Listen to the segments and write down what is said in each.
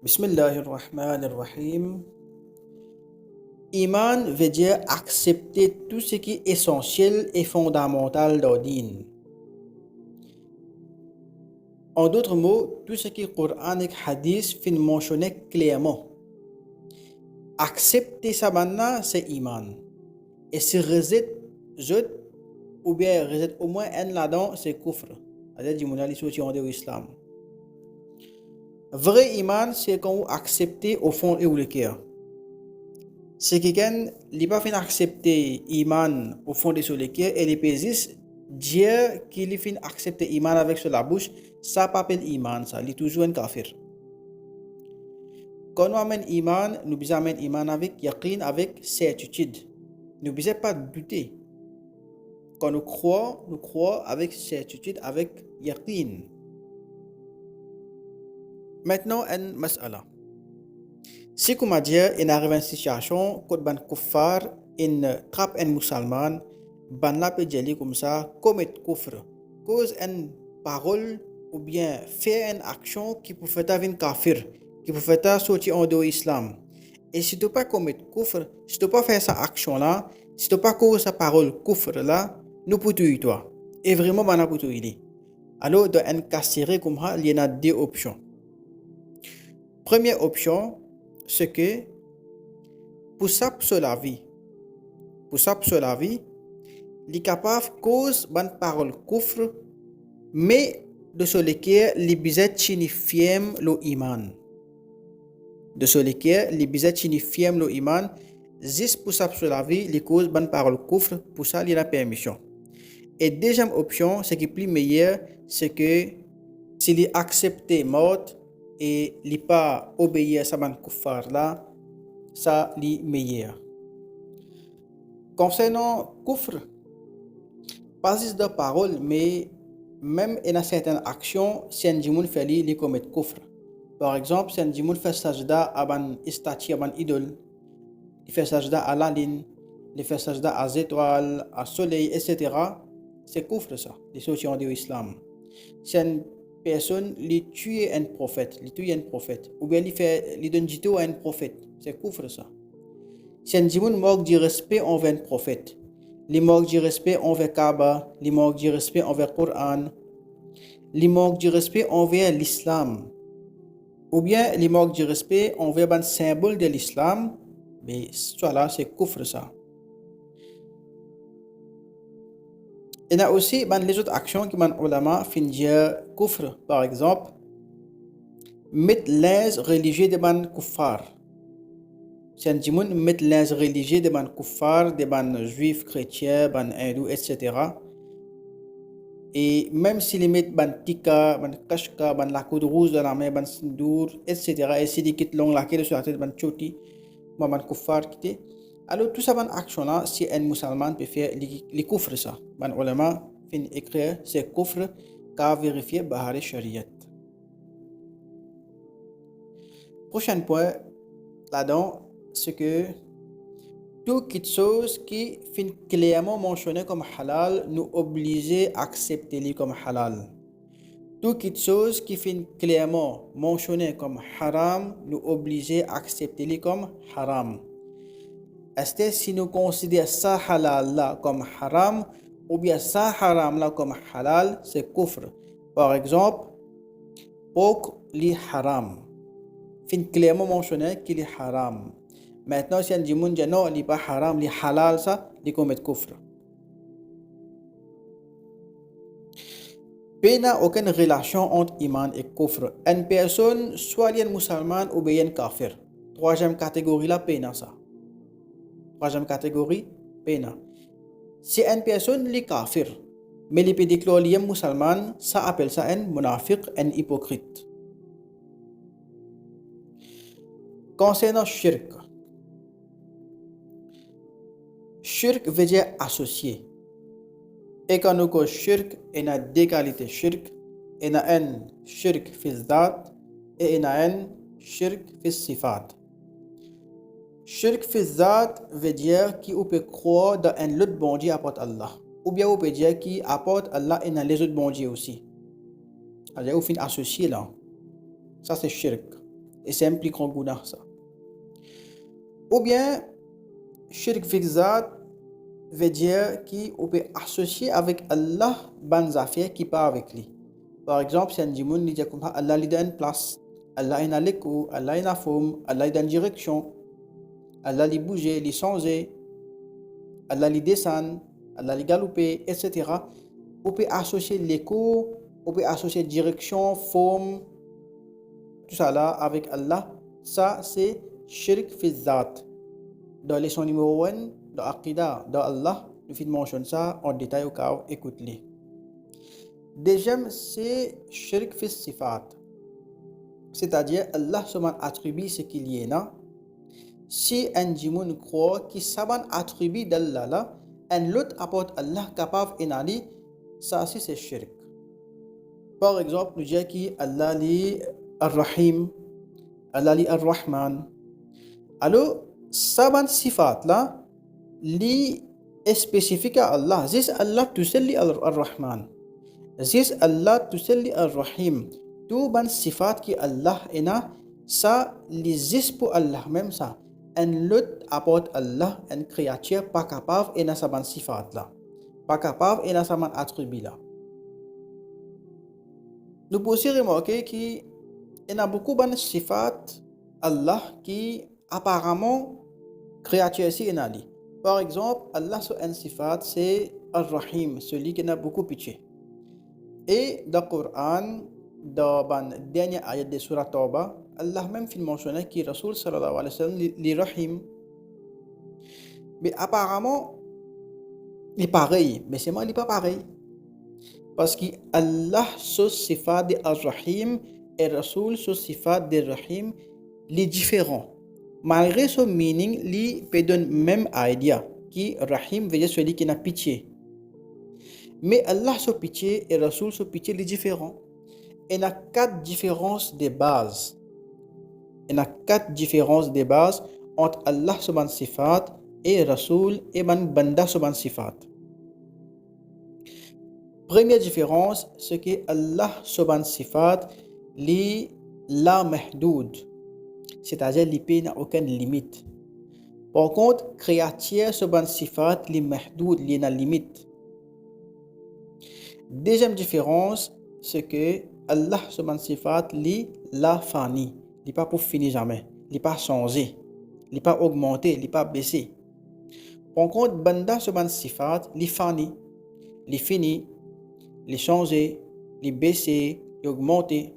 Bismillahirrahmanirrahim. Iman veut dire accepter tout ce qui est essentiel et fondamental dans le din. En d'autres mots, tout ce qui est Coran et Hadith fin mentionné clairement. Accepter ça maintenant, c'est Iman. Et si rejet, ou bien rejet au moins un là-dedans, c'est kufr. C'est-à-dire du mondial association de l'islam. Vrai Iman, c'est quand vous acceptez au fond et au cœur. C'est quelqu'un qui n'a pas fait accepter Iman au fond de son cœur et les pésis, Dieu qui lui fait accepter Iman avec sur la bouche, ça pas appelle Iman, ça, il est toujours un kafir. Quand nous amène Iman, nous besoin amener Iman avec yaqin, avec certitude. Nous ne besoin pas douter. Quand nous croyons avec certitude, avec yaqin. Maintenant, une mas'ala. Si comme a dit, il arrive une situation quand ban kuffar in trappe un musulman, ban la peut dire comme ça, commet kufr, cause une parole ou bien faire une action qui peut faire un kafir, qui peut faire sortir en dehors l'islam. Et si tu pas commettre kufr, si tu pas faire cette action là, si tu pas cause sa parole kufr là, nous pouvons tuer toi. Et vraiment ban la peut tuer. Alors dans un cas serré comme ça, il y a deux options. Première option, c'est que pour ça sur la vie, il est capable de cause bonne parole kufr, mais de ce lequel les bizet chinifiem lo iman. De ce lequel les bizet chinifiem lo iman, juste pour ça sur la vie, les cause bonne parole kufr, pour ça il y a la permission. Et deuxième option, ce qui est plus meilleur, c'est que s'il est accepté mort et il n'est pas obéi à sa bonne kuffar là, ça est meilleur. Concernant kufr, pas juste de parole, mais même dans certaines actions, si un djimoun fait li commet kufr. Par exemple, si un djimoun fait sajda à ban statue, à ban idole, il fait sajda à la lune, il fait sajda à étoiles, à soleil, etc. C'est kufr ça, les solutions de l'islam. Si une personne lui tue un prophète, ou bien il donne du tout à un prophète, c'est kufr ça. Si un djimoun manque du respect envers un prophète, il manque du respect envers Kaaba, il manque du respect envers Coran, il manque du respect envers l'islam, ou bien il manque du respect envers un symbole de l'islam, mais là c'est kufr ça. Il y a aussi les autres actions qui man ulama fin dire kufr, par exemple, mettre les religieux de ban kuffar. Si un djimoun met les religieux de ban kuffar, de ban juifs, chrétiens, ban hindous, etc. Et même s'ils mettent ban tika, ban kashka, ban la coude rouge dans la main, ban sindour, etc. Et s'ils quittent long la quête sur la tête, ban choti, ban kuffar quitte. Alors tout ça ban action là, si un musulman peut faire les kufr ça. Ban ulama fin écrire c'est kufr qu'a vérifié Bahari Shariat. Prochain point là-dedans, c'est que toute chose qui finit clairement mentionné comme halal nous oblige à accepter comme halal. Toute chose qui finit clairement mentionné comme haram nous oblige à accepter comme haram. Est-ce que si nous considérons ça halal là comme haram ou bien ça haram là comme halal, c'est kufr. Par exemple, porc li haram. Fin clairement mentionné qu'il est haram. Maintenant, si un djimoun dit non, il n'est pas haram, il est halal, ça, il commet kufr. Il n'y a aucune relation entre iman et kufr. Une personne, soit elle est musulmane ou bien kafir. Troisième catégorie, là, pena ça. Troisième catégorie, pena. Si une personne est kafir, mais il peut déclarer qu'il est musulman, ça appelle ça un munafiq, un hypocrite. Concernant shirk, shirk veut dire associé. Et quand nous avons shirk, il y a deux qualités shirk. Il y a un shirk fi zat et il y a un shirk fi sifat. Shirk fi zat veut dire qu'on peut croire dans un autre bon Dieu à part Allah. Ou bien on peut dire qu'il apporte Allah et dans les autres bons dieux aussi. C'est-à-dire qu'on finit associé là. Ça c'est shirk. Et c'est un plus grand gounah, ça. Ou bien, shirk fi zat veut dire qu'on peut associer avec Allah bonnes affaires qui part avec lui. Par exemple, si on dit que Allah lui donne une place, Allah est dans l'écho, Allah est dans la forme, Allah est dans une direction, Allah lui bouge, lui changer, Allah lui descend, Allah lui galoper, etc. On peut associer l'écho, on peut associer direction, forme, tout ça là avec Allah. Ça, c'est shirk fi zat. Dans la leçon numéro 1, dans Aqidah, dans Allah, nous mentionnons ça en détail au cas où, écoute-les. Deuxième, c'est shirk fi sifat. C'est-à-dire, Allah se attribue ce qu'il y a. Si un djimoun croit qu'il s'aban attribue d'Allah là, un l'autre apporte Allah capable d'enali, ça aussi c'est shirk. Par exemple, nous disons qu'Allah li ar-Rahim, Allah li ar-Rahman. Alors, saban sifat là, li est spécifique à Allah. C'est Allah tout seul li ar-Rahman. C'est Allah tout seul li ar-Rahim. Tout ban sifat qui Allah ena, ça existe pour Allah même ça. Un l'autre apporte Allah, une créature pas capable ena saban sifat là. Pas capable ena saban attribut là. Nous pouvons aussi remarquer qu'il y a beaucoup de sifat Allah qui apparemment créature ici en Ali. Par exemple, Allah sur un sifat c'est Ar-Rahim, celui qui a beaucoup pitié. Et dans le Coran, dans la dernière ayat de Surah Tawbah, Allah même fait mentionner que Rasul sallallahu alayhi wa sallam li Rahim. Mais apparemment, il est pareil, mais c'est moi, il n'est pas pareil. Parce que Allah sur sifat de Ar-Rahim et Rasul sur sifat de Rahim, les différents. Malgré son meaning, il peut donner même idea qui Rahim veut dire celui qui n'a pitié. Mais Allah sur pitié et Rasul sur pitié, les différents. Il y a 4 différences de base. Il y a 4 différences de base entre Allah subhanahu sifat et Rasul et banda subhanahu sifat. Première différence, c'est que Allah subhanahu sifat li la mahdoud, c'est-à-dire l'IP n'a aucune limite. Par contre, créature subhanahu sifat li mahdoud, li n'a limite. Deuxième différence, c'est que Allah subhanahu sifat li la fani, li pas pour finir jamais, li pas changer, li pas augmenter, li pas baisser. Par contre, banda subhanahu sifat li fani, li fini, les changer, les baisser, les augmenter.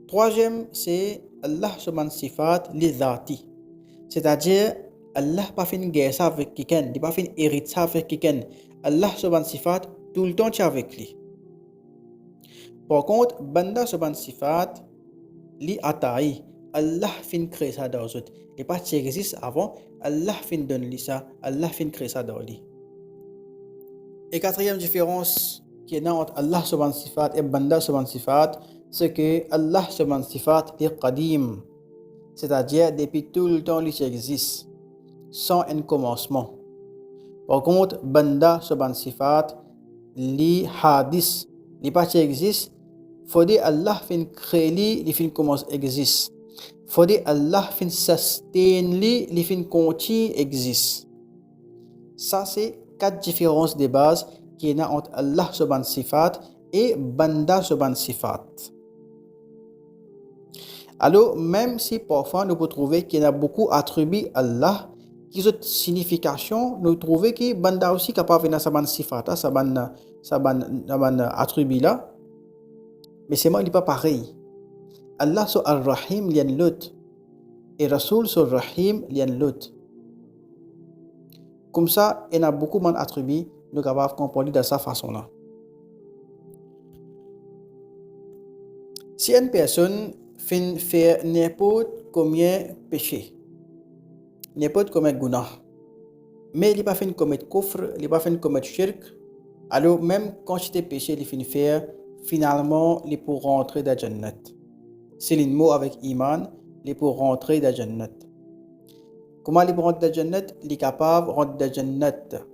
Troisième, c'est Allah subhanahu sifat les zati. C'est-à-dire, Allah pas fait une guerre avec quelqu'un, il pas fait une hérite avec quelqu'un. Allah subhanahu sifat tout le temps avec lui. Par contre, banda subhanahu sifat li atai. Allah fin créer ça dans eux. Il pas existe avant, Allah fin donner ça, Allah fin créer ça dans lui. Et quatrième différence qui est entre Allah subhanahu sifat et banda subhanahu sifat, c'est que Allah subhanahu sifat est qadim, c'est-à-dire depuis tout le temps il existe, sans un commencement. Par contre, banda subhanahu sifat, li hadis, li pas existe, faut dire Allah fin créer li fin commence existe. Faut dire Allah fin sustain li fin continue existe. Ça c'est 4 différences de base qui est entre Allah subhanahu sifat et banda subhanahu sifat. Alors, même si parfois nous pouvons trouver qu'il y a beaucoup d'attributs à Allah, qui ont une signification, nous trouvons que banda aussi capable de subhanahu sifat, saban attribut là, mais c'est moi, il n'est pas pareil. Allah sur Ar-Rahim, il y a l'autre, et Rasul sur Rahim, il y a l'autre. Comme ça, il y a beaucoup d'attributs. Nous sommes capables de comprendre de cette façon-là. Si une personne fait n'importe combien péché, n'importe combien guna, mais il n'a pas fait commettre kufr, il n'a pas fait commettre shirk, alors même quand il péché, il finit faire, finalement, il peut rentrer dans la Jannat. C'est le mot avec iman, il peut rentrer dans la Jannat. Comment il peut rentrer dans la Jannat? Il est capable de rentrer dans la Jannat.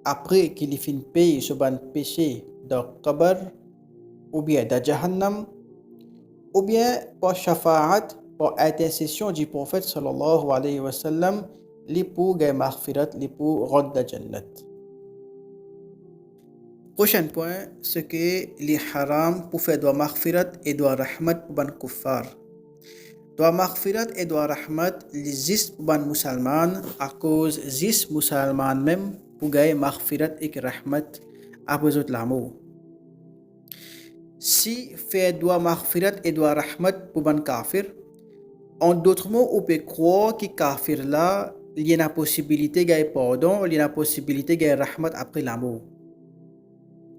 Après qu'il ait fini payer ce ban péché dans le qabr ou bien dans Jahannam, ou bien par shafa'at, par intercession du prophète sallallahu alayhi wa sallam, li pour gay maghfirat, li pour radda jannat. Prochain point, ce que les haram pour faire doit maghfirat et doit rahmat pour ban kuffar. Doit maghfirat et doit rahmat les zis pour ban musulman à cause zis musulman même pour gay maghfirat et rahmat après autres l'amour. Si fait doit maghfirat et doit rahmat pour ban kafir, en d'autres mots, on peut croire que kafir là, il y a une possibilité de pardon, il y a une possibilité de rahmat après l'amour.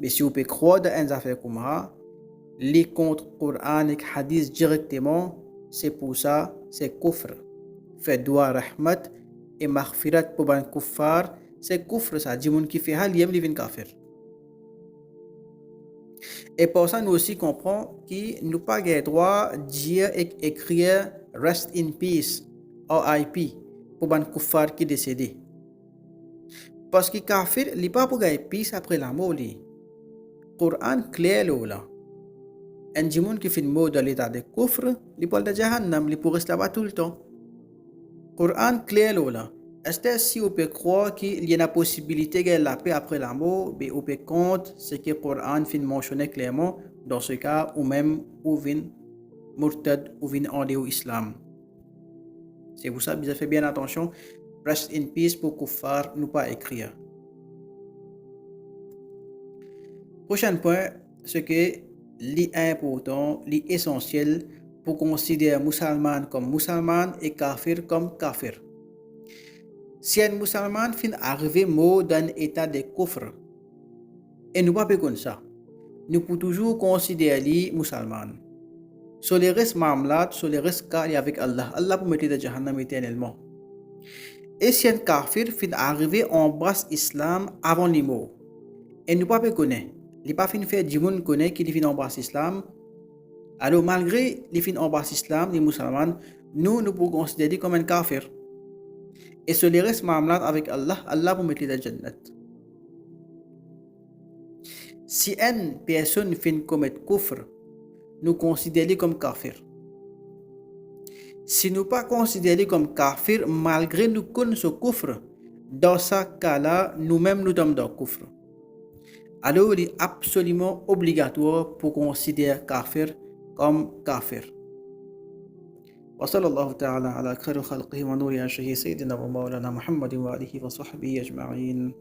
Mais si on peut croire dans une affaire comme ça, les contre Coran et Hadith directement, c'est pour ça, c'est kufr. Fait doit rahmat et maghfirat pour ban kuffar, c'est kufr ça, dit mon qui fait hal yem livin kafir. Et pour ça, nous aussi comprenons que nous pas le droit de dire et écrire Rest in Peace, RIP, pour ban kuffar qui décédé. Parce que kafir, il n'est pas pour gagner peace après la mort. Le Coran clair là. Un djimoun qui fait mort dans l'état de kufr, il parle de jahannam, il pourrait rester là-bas tout le temps. Coran clair là. Est-ce que si on peut croire qu'il y a une possibilité de la paix après la mort, mais on peut compte ce que le Coran fait mentionner clairement dans ce cas, ou même ou vin murtad ou vin en au islam. C'est pour ça que vous faites bien attention. Rest in peace pour kuffar, nous pas écrire. Prochain point, ce que l'important, l'essentiel pour considérer musulman comme musulman et kafir comme kafir. Si un musulman fin arrivé mot dans état de kufr, et nous pas comme ça, nous pouvons toujours considérer lui musulman. Sur les restes mamlat, sur les restes cas avec Allah, Allah peut mettre de jahannam éternellement. Et si un kafir fin arrivé embrasse l'islam avant les mots, et nous pas connaître, il pas fin faire du monde connaît qu'il fin embrasse l'islam. Alors malgré les fin embrasse l'islam, les musulmans, nous pouvons considérer comme un kafir. Et sur les restes mamlat avec Allah, Allah peut mettre de jannat. Si une personne fin commettre kufr, nous considérons comme kafir. Si nous pas considérés comme kafir, malgré nous connaissons ce kufr, dans ce cas-là, nous-mêmes nous sommes dans le kufr. Alors, il est absolument obligatoire pour considérer kafir comme kafir. وصلى الله تعالى على خير خلقه ونور عرشه سيدنا ومولانا محمد وآله وصحبه أجمعين.